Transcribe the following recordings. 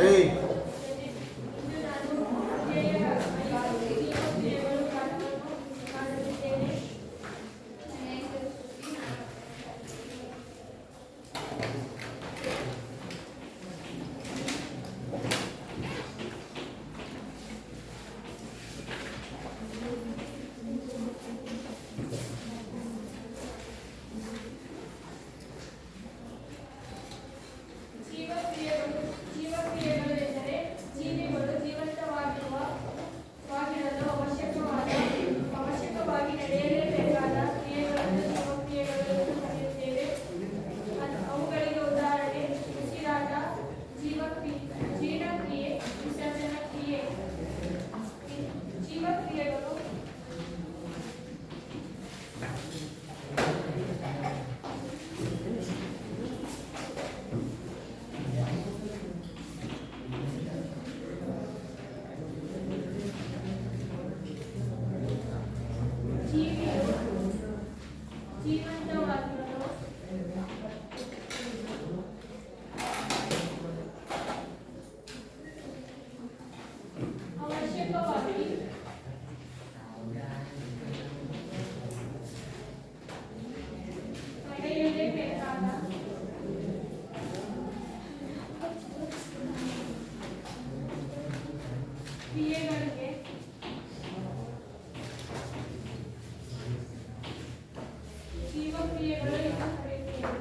ಏಯ್ ಇಂದು ನಾನು ಅಧ್ಯಾಯ 5 ಜೀವಕ್ರಿಯೆಗಳು ಪಾಠವನ್ನು ಮಾಡಲಿದ್ದೇನೆ. ಜೀವಕ್ರಿಯೆಗಳು ಎಂದರೆ ಜೀವಿಗಳು ವಾಗಿರಲು ಅವಶ್ಯಕವಾಗಿ ನಡೆಯಲೇಬೇಕಾದ ಕ್ರಿಯೆಗಳನ್ನು ಜೀವಕ್ರಿಯೆಗಳು ಎಂದು ಕರೆಯುತ್ತೇವೆ. ಅವುಗಳಿಗೆ ಉದಾಹರಣೆ ಉಸಿರಾಟ, ಜೀರ್ಣಕ್ರಿಯೆ, ವಿಸರ್ಜನಾ ಕ್ರಿಯೆ. ಜೀವಕ್ರಿಯೆಗಳು ಜೀವಿಗಳು ಜೀವಂತವಾಗಿರಲು ಅವಶ್ಯಕವಾಗಿ ನಡೆಯಲೇಬೇಕಾದ ಕ್ರಿಯೆಗಳಿಗೆ ಜೀವಕ್ರಿಯೆಗಳು ಎಂದು ಕರೆಯುತ್ತೇವೆ.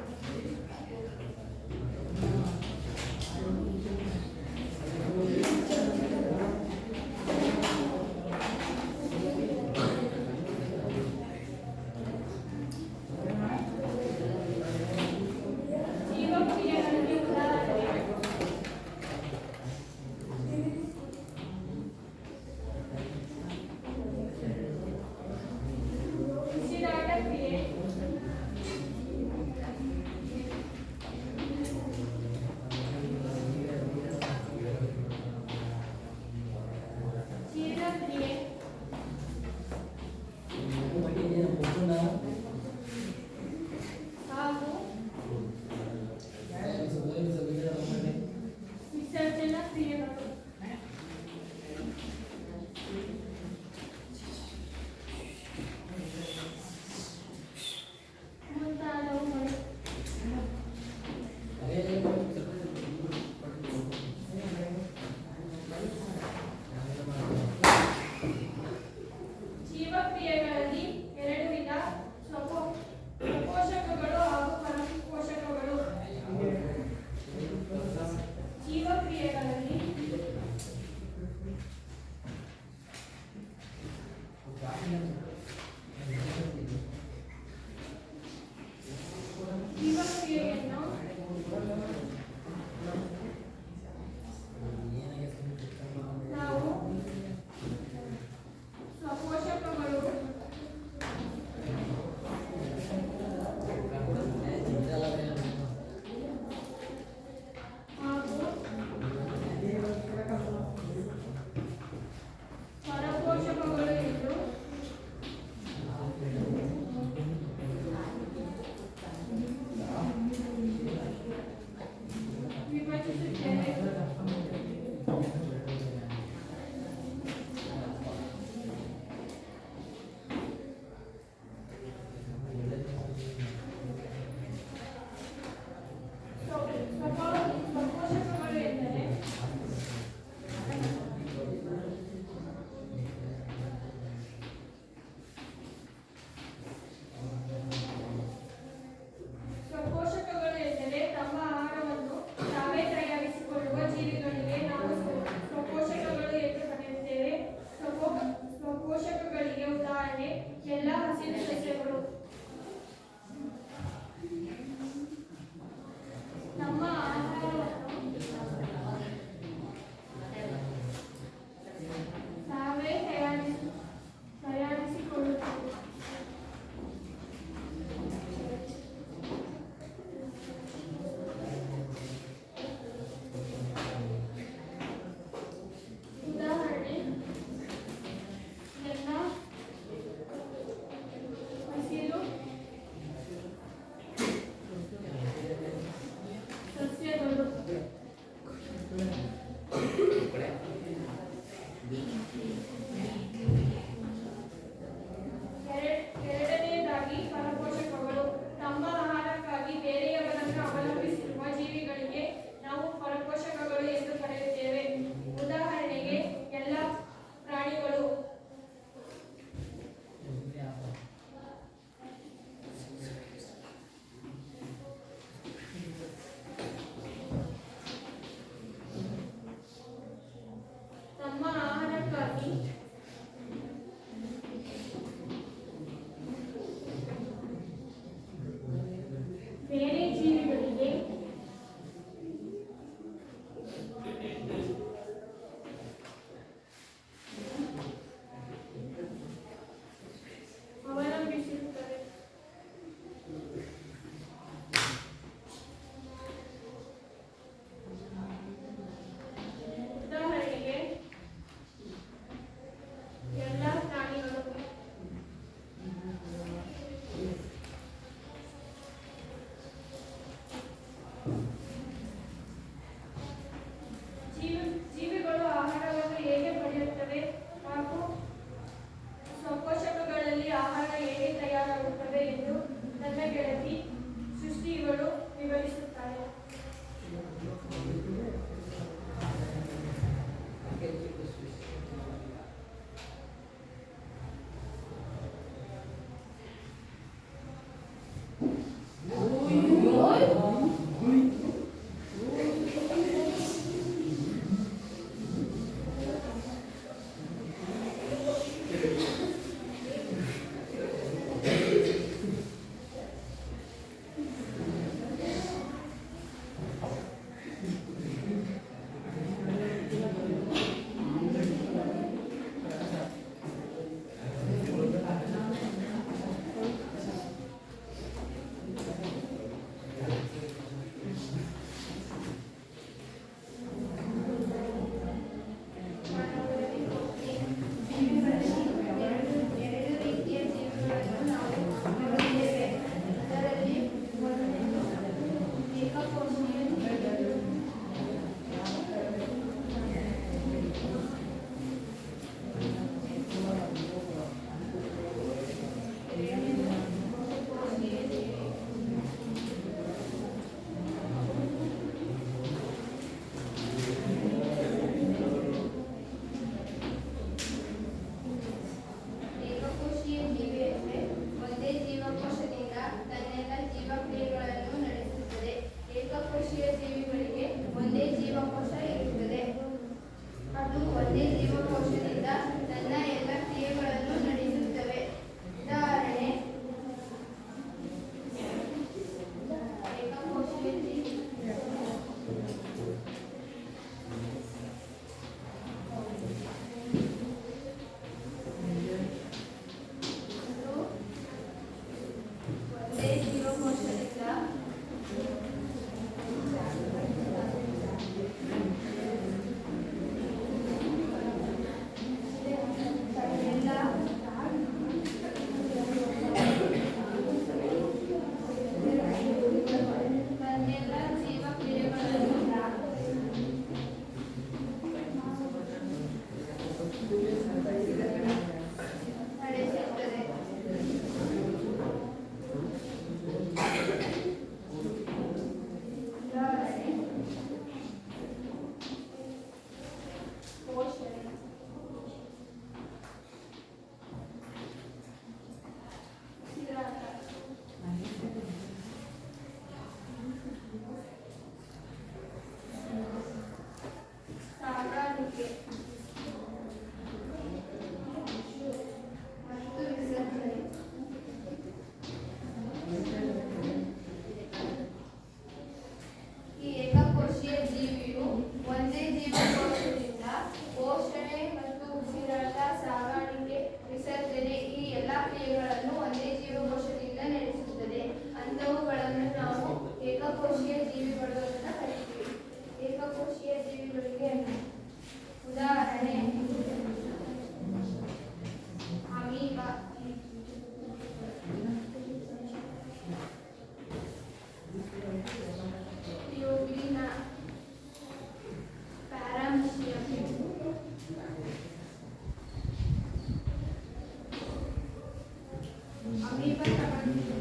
ಅಮೀಬಾ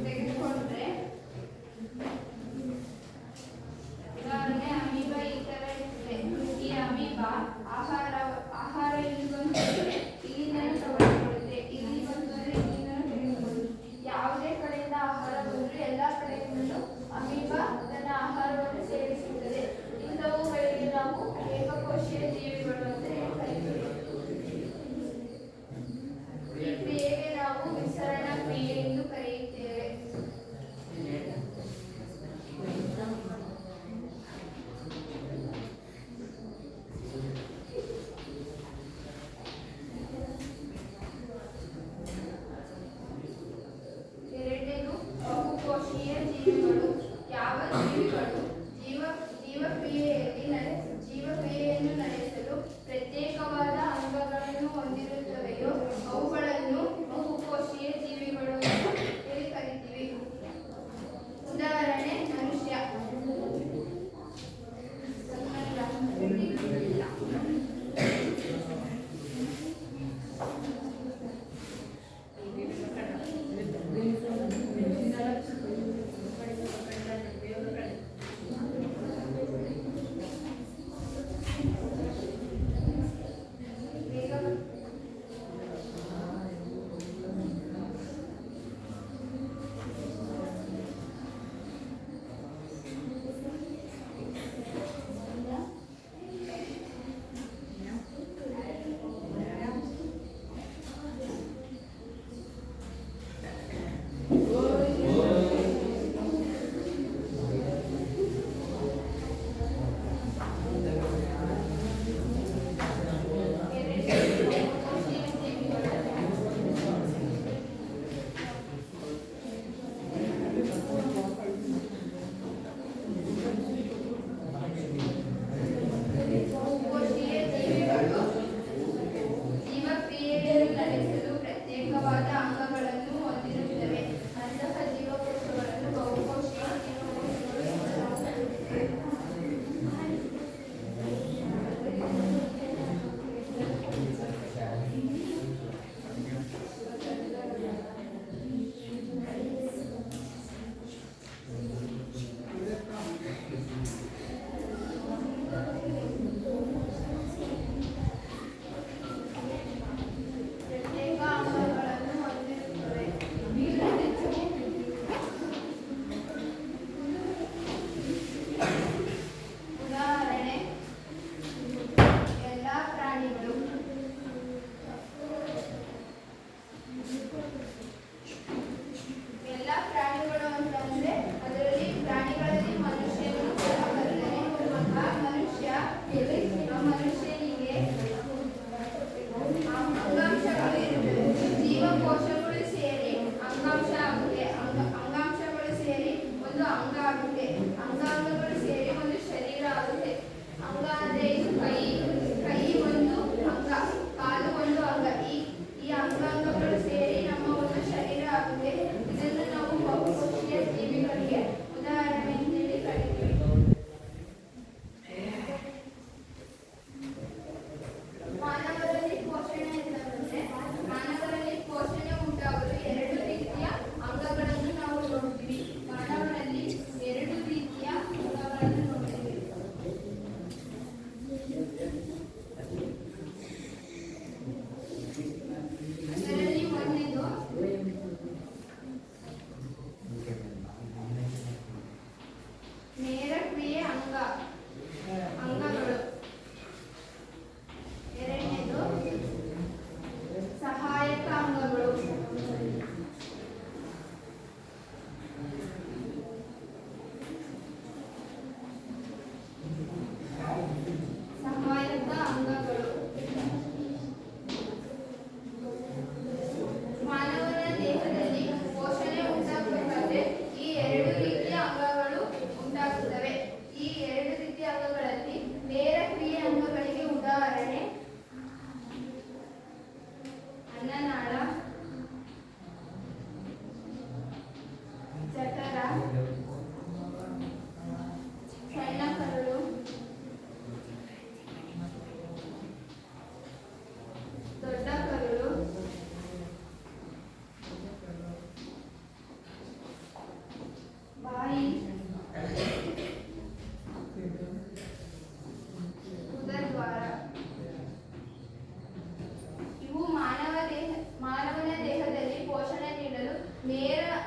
ತೆಗೆದುಕೊಂಡ್ರೆ ಉದಾಹರಣೆ ಅಮೀಬಾ ಈ ತರ ಇರ್ತದೆ. ಈ ಅಮೀಬಾ ಆಹಾರ ಇಲ್ಲಿ ಬಂದ್ರೆ ಇಲ್ಲಿಂದನೂ ತಗೊಳ್ಳುತ್ತೆ, ಇಲ್ಲಿ ಬಂದ್ರೆ ಇಲ್ಲಿಂದನೂ ತೆಗೆದುಕೊಳ್ಳುತ್ತೆ. ಯಾವುದೇ ಕಡೆಯಿಂದ ಆಹಾರ ಬಂದ್ರೆ ಎಲ್ಲಾ ಕಡೆಯಿಂದಲೂ ಅಮೀಬಾ ತನ್ನ ಆಹಾರವನ್ನು ಸೇವಿಸುತ್ತದೆ. ಇಂಥವುಗಳಿಗೆ ನಾವು ಏಕಕೋಶೀಯ ಜೀವಿಗಳು ಅಂತ ಕರೀತೀವಿ. ಈ ಕ್ರಿಯೆಗೆ ನಾವು ವಿಸರಣಾ ಕ್ರಿಯೆ ಎಂದು ಕರೆಯುತ್ತೇವೆ.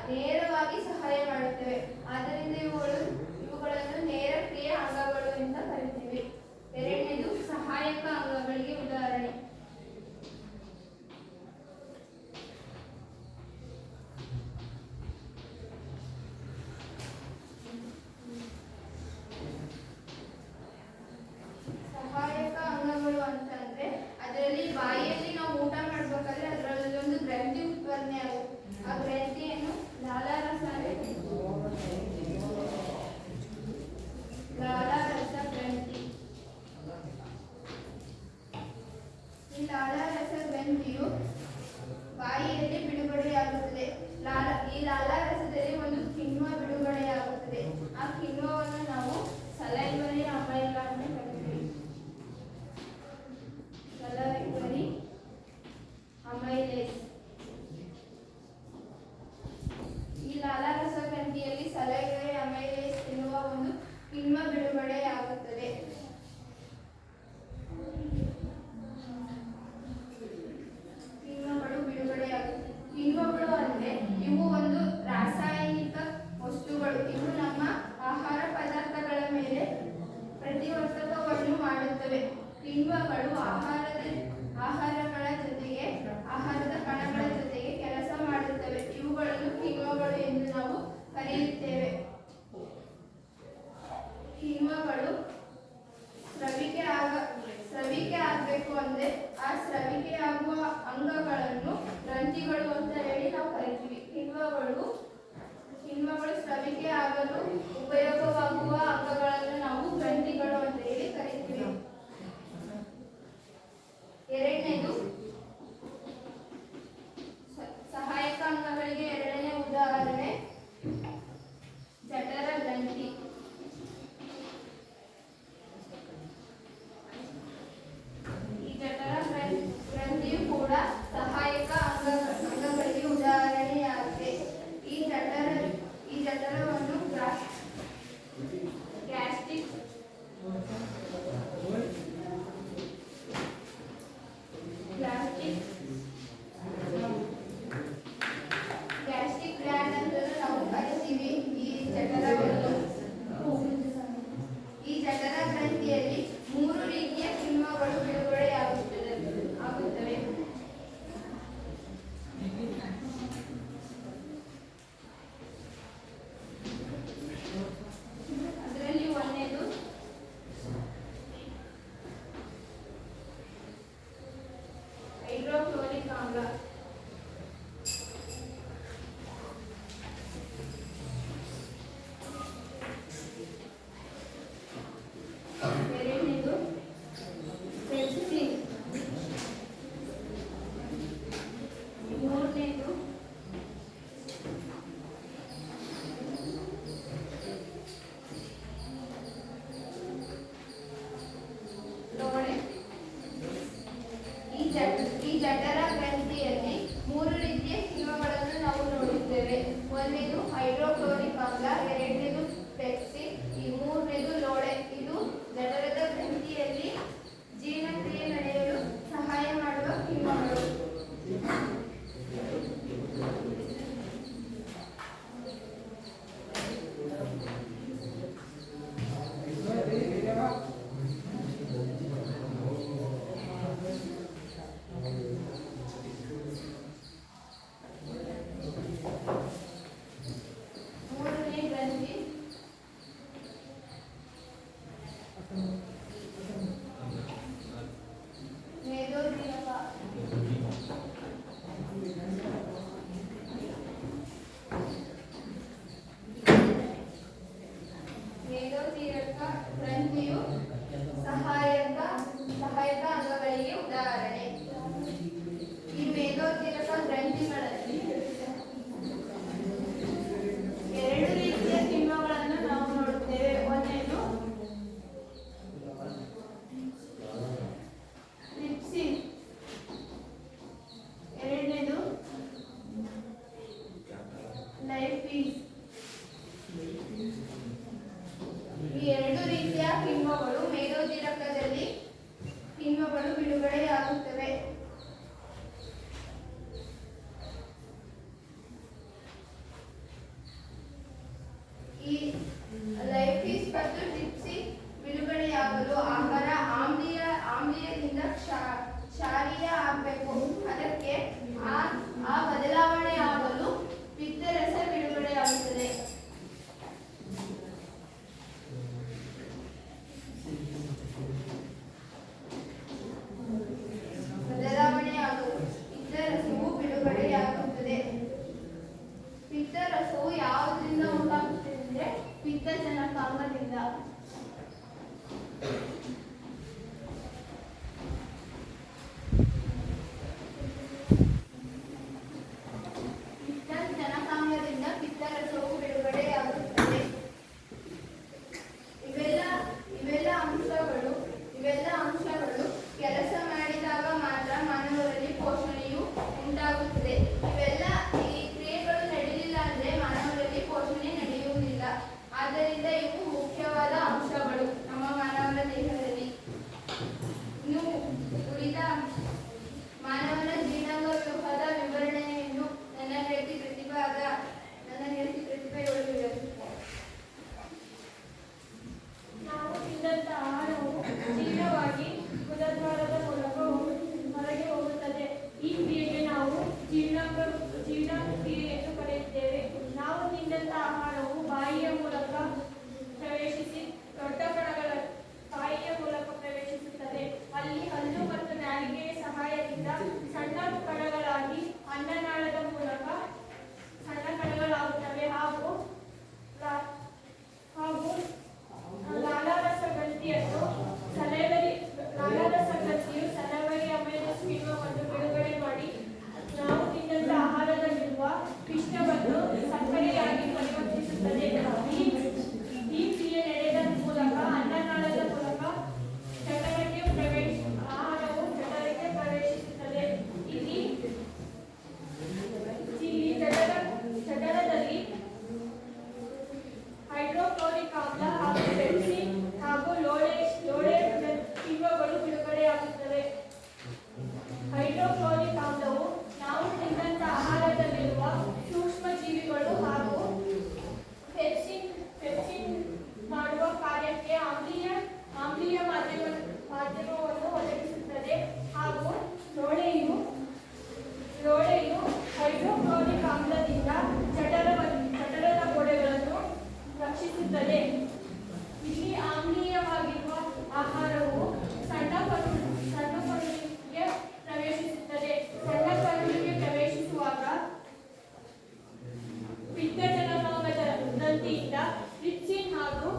ನೇರವಾಗಿ ಸಹಾಯ ಮಾಡುತ್ತವೆ. ಆದ್ದರಿಂದ ಇವುಗಳನ್ನು ನೇರ ಕ್ರಿಯೆ ಅಂಗಗಳು ಅಂತ ಕರಿತೀವಿ. ಎರಡನೇದು ಸಹಾಯಕ ಅಂಗಗಳಿಗೆ ಉದಾಹರಣೆ. ಸಹಾಯಕ ಅಂಗಗಳು ಅಂತಂದ್ರೆ ಅದರಲ್ಲಿ ಬಾಯಿಯಲ್ಲಿ ನಾವು ಊಟ ಮಾಡ್ಬೇಕಾದ್ರೆ ಅದರಲ್ಲಿ ಒಂದು ಗ್ರಂಥಿ ಉತ್ಪನ್ನ ಆಗುತ್ತೆ. ಆ ಗ್ರಂಥಿಯನ್ನು ಲಾಲಾರಸ ಗ್ರಂಥಿ. ಈ ಲಾಲಾರಸ ಗ್ರಂಥಿಯು ಬಾಯಿಯಲ್ಲಿ ಬಿಡುಗಡೆಯಾಗುತ್ತದೆ. ಈ ಲಾಲಾರಸದಲ್ಲಿ ಒಂದು ಕಿಣ್ವ ಬಿಡುಗಡೆಯಾಗುತ್ತದೆ. ಆ ಕಿಣ್ವವನ್ನು ನಾವು ಸಲೈವರಿ ಅಮೈಲ ಅಂತ ಕರಿತೀವಿ. Salivary amylase. ಈ ಲಾಲಾರಸ ಗ್ರಂಥಿಯಲ್ಲಿ ಸಲೈವರಿ ಅಮೈಲೇಸ್ ಎನ್ನುವ ಒಂದು ಕಿಣ್ವ ಬಿಡುಗಡೆಯಾಗುತ್ತದೆ. ಕಿಣ್ವಗಳು ಅಂದ್ರೆ ಇವು ಒಂದು ರಾಸಾಯನಿಕ ವಸ್ತುಗಳು. ಇವು ನಮ್ಮ ಆಹಾರ ಪದಾರ್ಥಗಳ ಮೇಲೆ ಪ್ರತಿವರ್ತಕವನ್ನು ಮಾಡುತ್ತವೆ. ಕಿಣ್ವಗಳು ಆಹಾರಗಳ ಜೊತೆಗೆ ಆಹಾರದ ಕಣಗಳ ಜೊತೆಗೆ ಕೆಲಸ ಮಾಡುತ್ತವೆ. ಇವುಗಳನ್ನು ಕಿಣ್ವಗಳು ಎಂದು ನಾವು ಕರೆಯುತ್ತೇವೆ. ಕಿಣ್ವಗಳು ಸ್ರವಿಕೆ ಆಗಬೇಕು ಅಂದ್ರೆ ಆ ಸ್ರವಿಕೆ ಆಗುವ ಅಂಗಗಳನ್ನು ಗ್ರಂಥಿಗಳು ಅಂತ ಹೇಳಿ ನಾವು ಕರಿತೀವಿ. ಕಿಣ್ವಗಳು ಸ್ರವಿಕೆ ಆಗಲು ಉಪಯೋಗವಾಗುವ ಅಂಗಗಳನ್ನು ನಾವು ಗ್ರಂಥಿಗಳು ಅಂತ ಹೇಳಿ ಕರಿತೀವಿ. ಎರಡನೇದು ಸಹಾಯಕ ಅಂಗಗಳಿಗೆ ಎರಡನೇ ಉದಾಹರಣೆ ಜಠರ ಗ್ರಂಥಿ. ಈ ಜಠರ ಗ್ರಂಥಿಯು ಕೂಡ ಸಹಾಯಕ ಅಂಗಗಳಿಗೆ ಉದಾಹರಣೆಯಾಗಿದೆ. ಈ ಜಠರವನ್ನು ಗ್ಯಾಸ್ಟ್ರಿಕ್ ಗ್ಲ್ಯಾಂಡ್ ಅಂತ ನಾವು ಕರಿತೀವಿ. ಈ ಜಠರ ಗ್ರಂಥಿಯಲ್ಲಿ 3 ರೀತಿಯ ಕಿಣ್ವಗಳು ಬಿಡುಗಡೆಯಾಗುತ್ತವೆ. ಅದರಲ್ಲಿ ಒಂದನೇದು ಹೈಡ್ರೋಕ್ಲೋರಿಕ್ ಆಮ್ಲ. ಎರಡನೇದು ಪೆಪ್ಸಿನ್. ಮೂರನೇದು ಲೋಳೆ. ಈ ಜಠರ ಗ್ರಂಥಿಯಲ್ಲಿ 3 ರೀತಿಯ ಕಿಣ್ವಗಳನ್ನು ನಾವು ನೋಡಿದ್ದೇವೆ. ಒಂದನೇದು ಹೈಡ್ರೋಕ್ಲೋರಿಕ್ ಆಮ್ಲ, ಎರಡನೇದು ಪೆಪ್ಸಿನ್, ಮೂರನೇದು ಲೋಳೆ. ಇದು ಜಠರದ ಗ್ರಂಥಿಯಲ್ಲಿ ಜೀರ್ಣಕ್ರಿಯೆ ನಡೆಯಲು ಸಹಾಯ ಮಾಡುವ ಕಿಣ್ವಗಳು. ಮೂರನೇ ಗ್ರಂಥಿ ಮೇದೋಜೀರಕ. ಮೇದೋಜೀರಕ ಗ್ರಂಥಿಯು ಸಹಾಯಕ ಅಂಗಗಳಿಗೆ ಉದಾಹರಣೆ. ಈ ಮೇದೋಜೀರಕ ಗ್ರಂಥಿಗಳಲ್ಲಿ 2 ರೀತಿಯ ಕಿಣ್ವಗಳನ್ನು ನಾವು ನೋಡುತ್ತೇವೆ. ಒಂದನೇದು ಟ್ರಿಪ್ಸಿನ್, ಎರಡನೇದು ಲೈಪೀಸ್. ಈ 2 ರೀತಿಯ ಕಿಣ್ವಗಳು ಮೇದೋಜೀರಕದಲ್ಲಿ ಕಿಣ್ವಗಳು ಬಿಡುಗಡೆಯಾಗುತ್ತವೆ. ಈ ಲೈಫೀಸ್ ಮತ್ತು ಟಿಪ್ಸಿ ಬಿಡುಗಡೆಯಾಗಲು ಆಹಾರ ಆಮ್ಲೀಯದಿಂದ ಕ್ಷಾರೀಯ ಆಗಬೇಕು. ಅದಕ್ಕೆ ಆ ಬದಲಾವಣೆ ಆಗಲು ಪಿತ್ತರಸ ಬಿಡುಗಡೆಯಾಗುತ್ತದೆ. ಪಿತ್ತರಸವು ಬಿಡುಗಡೆಯಾಗುತ್ತದೆ. ಪಿತ್ತರಸವು ಯಾವುದರಿಂದ ಉಂಟಾಗುತ್ತದೆ ಅಂದರೆ ಪಿತ್ತಜನಕಾಂಗದಿಂದ. ಪಿತ್ತಜನಕಾಂಗದಿಂದ ಪಿತ್ತರಸವು ಬಿಡುಗಡೆಯಾಗುತ್ತದೆ. ಇವೆಲ್ಲ ಅಂಶಗಳು ಕೆಲಸ ಮಾಡಿದಾಗ ಮಾತ್ರ ಮಾನವರಲ್ಲಿ ಪೋಷಣೆಯು ಉಂಟಾಗುತ್ತದೆ. ಈ ಕ್ರಿಯೆಗಳು ನಡೆಯಲಿಲ್ಲ ಅಂದರೆ ಮಾನವರಲ್ಲಿ ಪೋಷಣೆ ನಡೆಯುವುದಿಲ್ಲ. ಆದ್ದರಿಂದ ಇವು ಮುಖ್ಯವಾದ ಅಂಶಗಳು ನಮ್ಮ ಮಾನವನ ದೇಹದಲ್ಲಿ. ಇನ್ನು ಉಳಿದ ಮಾನವನ ಜೀರ್ಣಾಂಗ ವ್ಯೂಹದ ವಿವರಣೆಯನ್ನು ನನ್ನ ಗೆಳತಿ ಪ್ರತಿಭಾ ವಿವರಿಸುತ್ತಾರೆ. ನಾವು ತಿಂದಂತ ಆಹಾರವು ಜೀರ್ಣವಾಗಿ ಗುದದ್ವಾರದ ಮೂಲಕ ಹೊರಗೆ ಹೋಗುತ್ತದೆ. ಈ ಕ್ರಿಯೆಗೆ ನಾವು ಜೀರ್ಣ ಕ್ರಿಯೆ ಎಂದು ಕರೆಯುತ್ತೇವೆ. ನಾವು ತಿಂದಂತ ಆಹಾರವು ಬಾಯಿಯ ಮೂಲಕ ಪ್ರವೇಶಿಸಿ ದೊಡ್ಡ ಕಣಗಳ ಬಾಯಿಯ ಮೂಲಕ ಪ್ರವೇಶಿಸುತ್ತದೆ. ಅಲ್ಲಿ ಹಲ್ಲು ಮತ್ತು ನಾಲಿಗೆಯ ಸಹಾಯದಿಂದ ಸಣ್ಣ ಕಣಗಳಾಗಿ ಅನ್ನನಾಳದ ಮೂಲಕ ಸಣ್ಣ ಕಣಗಳಾಗುತ್ತವೆ ಹಾಗೂ ಲಾಲಾರಸ ಗ್ರಂಥಿಯು ಸಲೈವರಿ ಅಮೈನಸ್ ಕಿಣ್ವವನ್ನು ಬಿಡುಗಡೆ ಮಾಡಿ ನಾವು ತಿಂದಂತ ಆಹಾರದಲ್ಲಿರುವ ಪಿಷ್ಟವನ್ನು ಸಕ್ಕರೆಯಾಗಿ ಪರಿವರ್ತಿಸುತ್ತದೆ. ಈ ಕ್ರಿಯೆ ನಡೆದ ಮೂಲಕ ಅನ್ನನಾಳದ ಮೂಲಕ ಆಹಾರವು ಜಠರಕ್ಕೆ ಪ್ರವೇಶಿಸುತ್ತದೆ. ಇಲ್ಲಿ ಜಠರದಲ್ಲಿ ಹೈಡ್ರೋಕ್ಲೋರಿಕ್ ಆಮ್ಲ ಹಾಗೂ ಪೆಪ್ಸಿನ್ ಹಾಗೂ ಲೋಳೆ ಕಿಣ್ವಗಳು ಬಿಡುಗಡೆಯಾಗುತ್ತವೆ. ಹೈಡ್ರೋಕ್ಲೋರಿಕ್ ಆಮ್ಲವು ನಾವು ತಿಂದಂತ ಆಹಾರದಲ್ಲಿರುವ ಸೂಕ್ಷ್ಮ ಜೀವಿಗಳು ಹಾಗೂ ಪೆಪ್ಸಿನ್ ಮಾಡುವ ಕಾರ್ಯಕ್ಕೆ ಆಮ್ಲೀಯ ಮಾಧ್ಯಮವನ್ನು ಒದಗಿಸುತ್ತದೆ. ಹಾಗೂ ಲೋಳೆಯು ಹೈಡ್ರೋಕ್ಲೋರಿಕ್ ಆಮ್ಲದಿಂದ ಜಠರದ ಗೋಡೆಗಳನ್ನು ರಕ್ಷಿಸುತ್ತದೆ. ಇಲ್ಲಿ ಆಮ್ಲೀಯವಾಗಿರುವ ಆಹಾರವು ಸಣ್ಣ ಕರುಳಿಗೆ ಪ್ರವೇಶಿಸುತ್ತದೆ. ಸಣ್ಣ ಕರುಳಿಗೆ ಪ್ರವೇಶಿಸುವಾಗ ಪಿತ್ತಜನಕಾಂಗದ ಗ್ರಂಥಿಯಿಂದ ಟ್ರಿಪ್ಸಿನ್ ಹಾಗೂ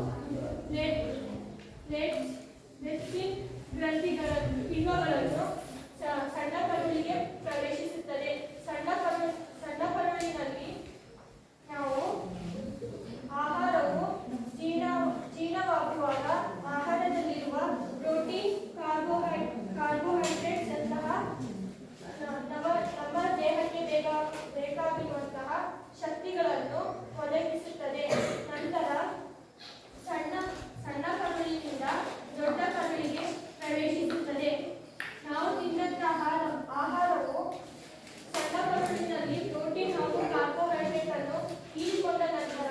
ಲೆಪ್ಟಿನ್ ಗ್ರಂಥಿಗಳ ಕಿಣ್ವಗಳನ್ನು ಸಣ್ಣ ಕರುಳಿಗೆ ಪ್ರವೇಶಿಸುತ್ತದೆ. ಸಣ್ಣ ಕರುಳಿನಲ್ಲಿ ನಾವು ಆಹಾರವು ಜೀರ್ಣವಾಗುವಾಗ ಆಹಾರದಲ್ಲಿರುವ ಪ್ರೋಟೀನ್, ಕಾರ್ಬೋಹೈಡ್ರೇಟ್ಸ್ ಅಂತಹ ನಮ್ಮ ದೇಹಕ್ಕೆ ಬೇಕಾಗಿರುವಂತಹ ಶಕ್ತಿಗಳನ್ನು ಒದಗಿಸುತ್ತದೆ. ನಂತರ ಸಣ್ಣ ಕರುಳಿನಿಂದ ದೊಡ್ಡ ಕರುಳಿಗೆ ಪ್ರವೇಶಿಸುತ್ತದೆ. ನಾವು ತಿಂದಂತ ಆಹಾರವು ಸಣ್ಣ ಕರುಳಿನಲ್ಲಿ ಪ್ರೋಟೀನ್ ಹಾಗೂ ಕಾರ್ಬೋಹೈಡ್ರೇಟ್ ಅನ್ನು ಹೀರಿಕೊಂಡ ನಂತರ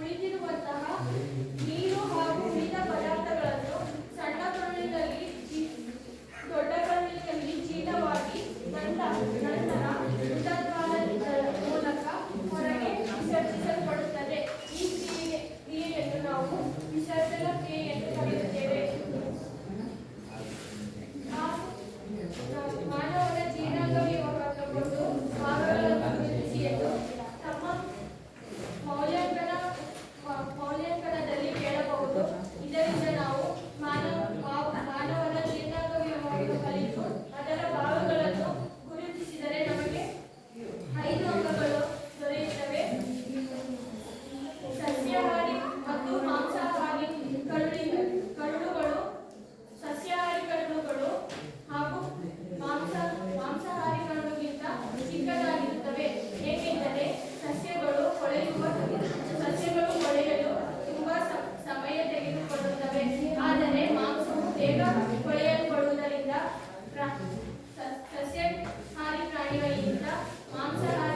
ಉಳಿದಿರುವಂತಹ ನೀರು ಹಾಗೂ ಉಳಿದ ಪದಾರ್ಥಗಳನ್ನು ಸಣ್ಣ ಕರುಳಿನಲ್ಲಿ ದೊಡ್ಡ ಕರುಳಿನಲ್ಲಿ ಜೀರ್ಣವಾಗಿ ನಂತರ ಗುದದ್ವಾರದ ಮೂಲಕ ಹೊರಗೆ ವಿಸರ್ಜಿಸಲ್ಪಡುತ್ತದೆ. ಈ ಕ್ರಿಯೆಯನ್ನು ನಾವು ವಿಸರ್ಜನಾ ಕ್ರಿಯೆ ಎಂದು ಕರೆಯುತ್ತೇವೆ. ಮಾನವನ ಜೀರ್ಣಾಂಗ ವ್ಯೂಹವನ್ನು ಕೊಂಡು ಭಾಗಗಳನ್ನು ಗುರುತಿಸಿ ಎಂದು ತಮ್ಮ ಮೌಲ್ಯಾಂಕನದಲ್ಲಿ ಕೇಳಬಹುದು. ಇದರಿಂದ ನಾವು ಮಾನವನ ಜೀರ್ಣಾಂಗ ವ್ಯೂಹವನ್ನು ಕಲಿತು ಅದರ ಭಾಗಗಳನ್ನು ಗುರುತಿಸಿದರೆ ನಮಗೆ 5 ಅಂಕಗಳು ದೊರೆಯುತ್ತವೆ. ಸಸ್ಯಾಹಾರಿ ಮತ್ತು ಮಾಂಸಾಹಾರಿ ಕರುಳುಗಳು ಸಸ್ಯಾಹಾರಿ ಕರುಳುಗಳು ಹಾಗೂ ಮಾಂಸಾಹಾರಿ ಕರುಳುಗಿಂತ ಚಿಕ್ಕದಾಗಿರುತ್ತವೆ. ಏಕೆಂದರೆ ಸಸ್ಯಗಳು ಕೊಳೆಯಲು ತುಂಬಾ ಸಮಯ ತೆಗೆದುಕೊಳ್ಳುತ್ತವೆ. ಆದರೆ ಮಾಂಸವು ಬೇಗ ಕೊಳೆಯಲ್ಪಡುವುದರಿಂದ ಸಸ್ಯಾಹಾರಿ ಪ್ರಾಣಿಗಳಿಗಿಂತ ಮಾಂಸಾಹಾರಿ